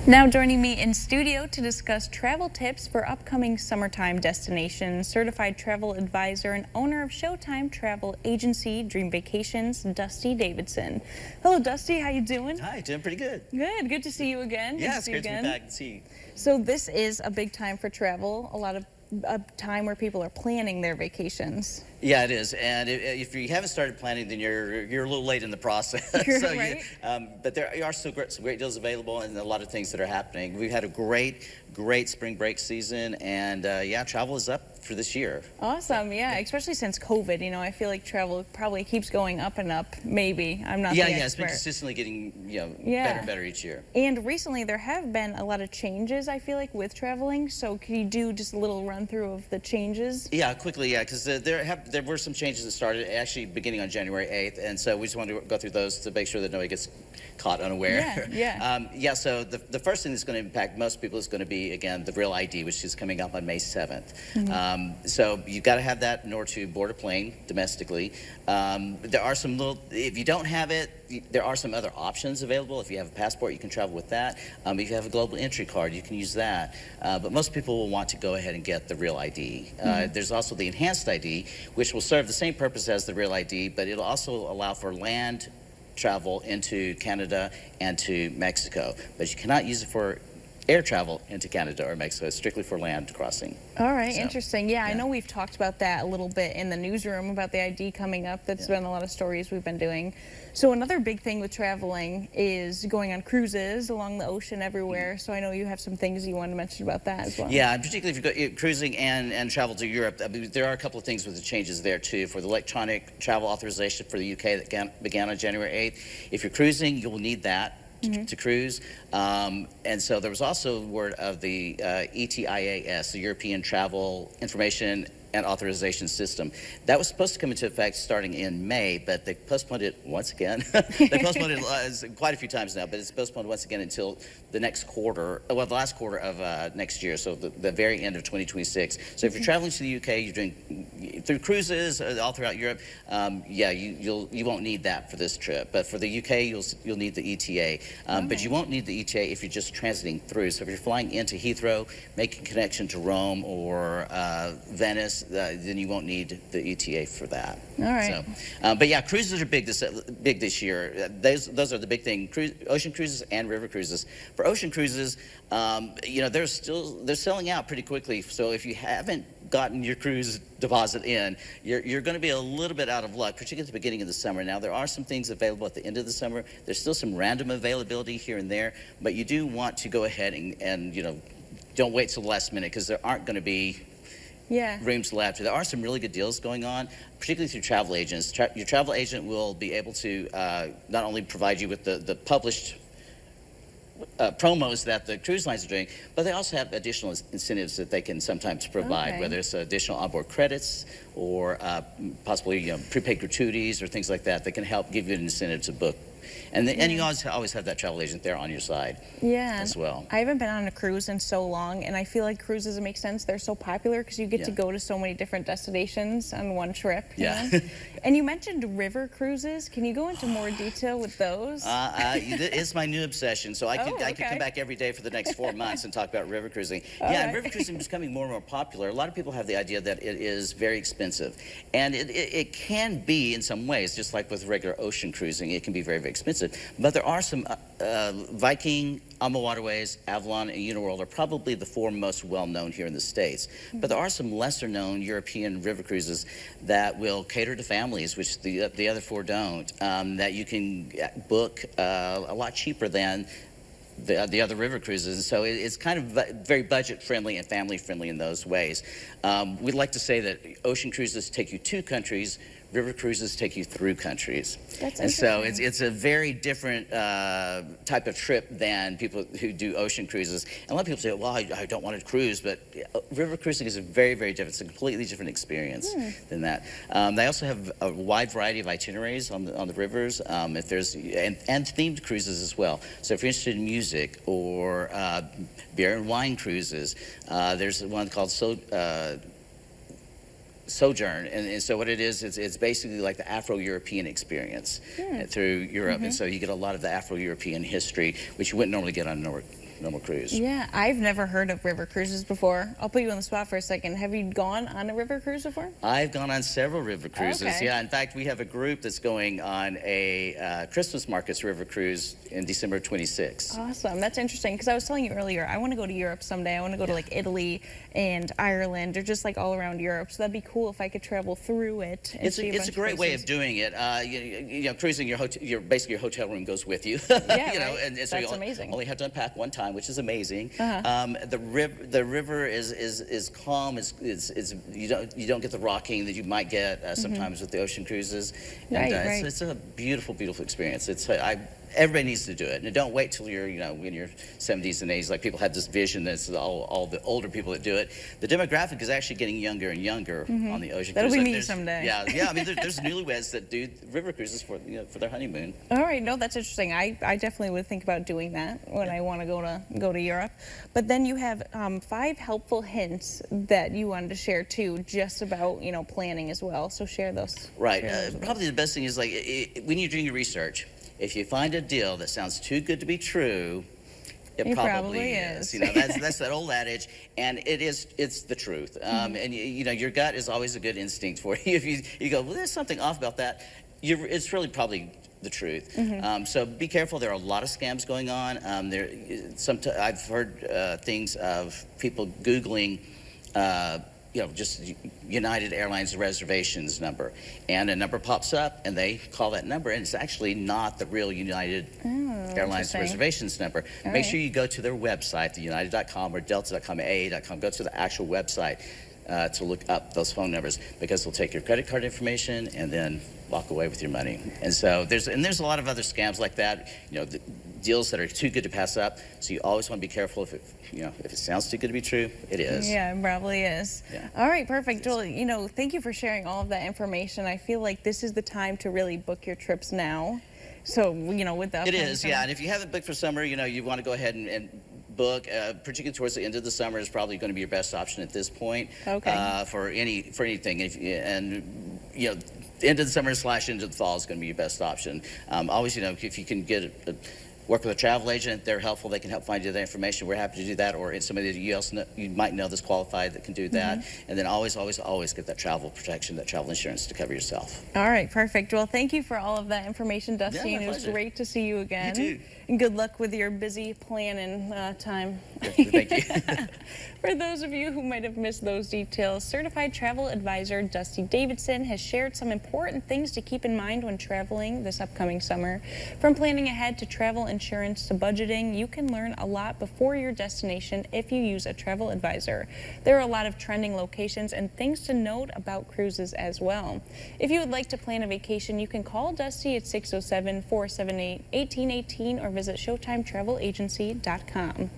Now joining me in studio to discuss travel tips for upcoming summertime destinations, certified travel advisor and owner of Showtime Travel Agency Dream Vacations, Dusty Davidson. Hello, Dusty. How you doing? Hi, doing pretty good. Good. Good to see you again. Yeah, it's great to be back and see you. So this is a big time for travel. A time where people are planning their vacations. Yeah, it is. And if you haven't started planning, then you're a little late in the process. So right. But there are some great deals available and a lot of things that are happening. We've had a great spring break season, and yeah, travel is up for this year. Awesome. Yeah, especially since COVID. You know, I feel like travel probably keeps going up and up. Maybe. I'm not the expert. Yeah, it's been consistently getting better and better each year. And recently there have been a lot of changes, I feel like, with traveling. So can you do just a little run through of the changes? Yeah, quickly, yeah, because there were some changes that started actually beginning on January 8th, and so we just wanted to go through those to make sure that nobody gets caught unaware. Yeah. So the first thing that's going to impact most people is going to be, again, the Real ID, which is coming up on May 7th. So you've got to have that in order to board a plane domestically. There are some if you don't have it, there are some other options available. If you have a passport, you can travel with that. If you have a global entry card, you can use that. But most people will want to go ahead and get the Real ID. There's also the Enhanced ID, which will serve the same purpose as the Real ID, but it'll also allow for land travel into Canada and to Mexico. But you cannot use it for air travel into Canada or Mexico. It's strictly for land crossing. All right, interesting. Yeah, I know we've talked about that a little bit in the newsroom about the ID coming up. That's been a lot of stories we've been doing. So another big thing with traveling is going on cruises along the ocean everywhere. So I know you have some things you want to mention about that as well. Yeah, and particularly if you go cruising and travel to Europe, I mean, there are a couple of things with the changes there too. For the electronic travel authorization for the UK that began on January 8th, if you're cruising, you will need that to cruise. And so there was also word of the ETIAS, the European Travel Information and Authorization System. That was supposed to come into effect starting in May, but they postponed it once again. They postponed it quite a few times now, but it's postponed once again until the next quarter, well, the last quarter of next year, so the very end of 2026. So if you're traveling to the UK, you're doing through cruises all throughout Europe, yeah, you won't need that for this trip. But for the UK, you'll need the ETA. But you won't need the ETA if you're just transiting through. So if you're flying into Heathrow, making a connection to Rome or Venice, then you won't need the ETA for that. All right. So, but yeah, cruises are big this year. Those are the big thing: ocean cruises and river cruises. For ocean cruises, you know, they're selling out pretty quickly. So if you haven't gotten your cruise deposit in, you're going to be a little bit out of luck, particularly at the beginning of the summer. Now, there are some things available at the end of the summer. There's still some random availability here and there, but you do want to go ahead and you know, don't wait till the last minute, because there aren't going to be rooms left. There are some really good deals going on, particularly through travel agents. Your travel agent will be able to not only provide you with the published promos that the cruise lines are doing, but they also have additional incentives that they can sometimes provide, whether it's additional onboard credits or possibly prepaid gratuities or things like that can help give you an incentive to book. And you always have that travel agent there on your side as well. I haven't been on a cruise in so long, and I feel like cruises make sense. They're so popular because you get to go to so many different destinations on one trip. You know? And you mentioned river cruises. Can you go into more detail with those? It's my new obsession, so I could come back every day for the next 4 months and talk about river cruising. And river cruising is becoming more and more popular. A lot of people have the idea that it is very expensive, and it can be in some ways, just like with regular ocean cruising. It can be very, very expensive. But there are some Viking, Alma Waterways, Avalon, and Uniworld are probably the 4 most well-known here in the States. But there are some lesser-known European river cruises that will cater to families, which the other 4 don't, that you can book a lot cheaper than the other river cruises. And so it's kind of very budget-friendly and family-friendly in those ways. We'd like to say that ocean cruises take you to countries, river cruises take you through countries. And so it's a very different type of trip than people who do ocean cruises. And a lot of people say, well, I don't want to cruise, but river cruising is very, very different. It's a completely different experience than that. They also have a wide variety of itineraries on the rivers, if there's and themed cruises as well. So if you're interested in music or beer and wine cruises, there's one called Sojourn, and so what it is, it's basically like the Afro-European experience through Europe, and so you get a lot of the Afro-European history, which you wouldn't normally get on normal cruise. Yeah, I've never heard of river cruises before. I'll put you on the spot for a second. Have you gone on a river cruise before? I've gone on several river cruises. Okay. Yeah, in fact, we have a group that's going on a Christmas markets river cruise in December 26. Awesome. That's interesting because I was telling you earlier, I want to go to Europe someday. I want to go to like Italy and Ireland or just like all around Europe. So that'd be cool if I could travel through it. And It's see a, a it's bunch a of great way places. of doing it. You know, cruising, basically your hotel room goes with you. Yeah, you know, right. and so That's you amazing. only have to unpack one time, which is amazing. Uh-huh. The river is calm. You don't get the rocking that you might get sometimes with the ocean cruises. And, Right, right. It's a beautiful, beautiful experience. Everybody needs to do it, and don't wait till you're, you know, in your 70s and 80s. Like people have this vision that's all the older people that do it. The demographic is actually getting younger and younger on the ocean. That'll cruise. be Like, me there's- someday. Yeah. I mean, there's newlyweds that do river cruises for their honeymoon. All right, no, that's interesting. I definitely would think about doing that when I want to go to Europe. But then you have 5 helpful hints that you wanted to share too, just about planning as well. So share those. Right. Share those with us. Probably the best thing is like when you're doing your research, if you find a deal that sounds too good to be true, it probably is. You know, that's that old adage, and it's the truth. And you know, your gut is always a good instinct for you. If you go, well, there's something off about that, it's really probably the truth. So be careful. There are a lot of scams going on. I've heard things of people Googling. Just United Airlines reservations number, and a number pops up, and they call that number, and it's actually not the real United Airlines interesting. reservations number. All Make right. sure you go to their website, the United.com or Delta.com, AA.com. Go to the actual website to look up those phone numbers, because they'll take your credit card information and then walk away with your money. And so there's a lot of other scams like that. You know, deals that are too good to pass up. So you always want to be careful if it sounds too good to be true, it is. Yeah, it probably is. Yeah. All right, perfect. Well, thank you for sharing all of that information. I feel like this is the time to really book your trips now. So, with the It upcoming is, summer. yeah. And if you haven't booked for summer, you want to go ahead and book, particularly towards the end of the summer is probably going to be your best option at this point. Okay. For anything. The end of the summer / into the fall is going to be your best option. Always, if you can work with a travel agent, they're helpful. They can help find you the information. We're happy to do that, or it's somebody that you might know that's qualified that can do that. And then always get that travel protection, that travel insurance to cover yourself. All right, perfect. Well, thank you for all of that information, Dusty. Yeah, my and it was pleasure. great to see you again. You too. And good luck with your busy planning time. Thank you. For those of you who might have missed those details, Certified Travel Advisor Dusty Davidson has shared some important things to keep in mind when traveling this upcoming summer. From planning ahead to travel insurance to budgeting, you can learn a lot before your destination if you use a travel advisor. There are a lot of trending locations and things to note about cruises as well. If you would like to plan a vacation, you can call Dusty at 607-478-1818 or visit ShowtimeTravelAgency.com.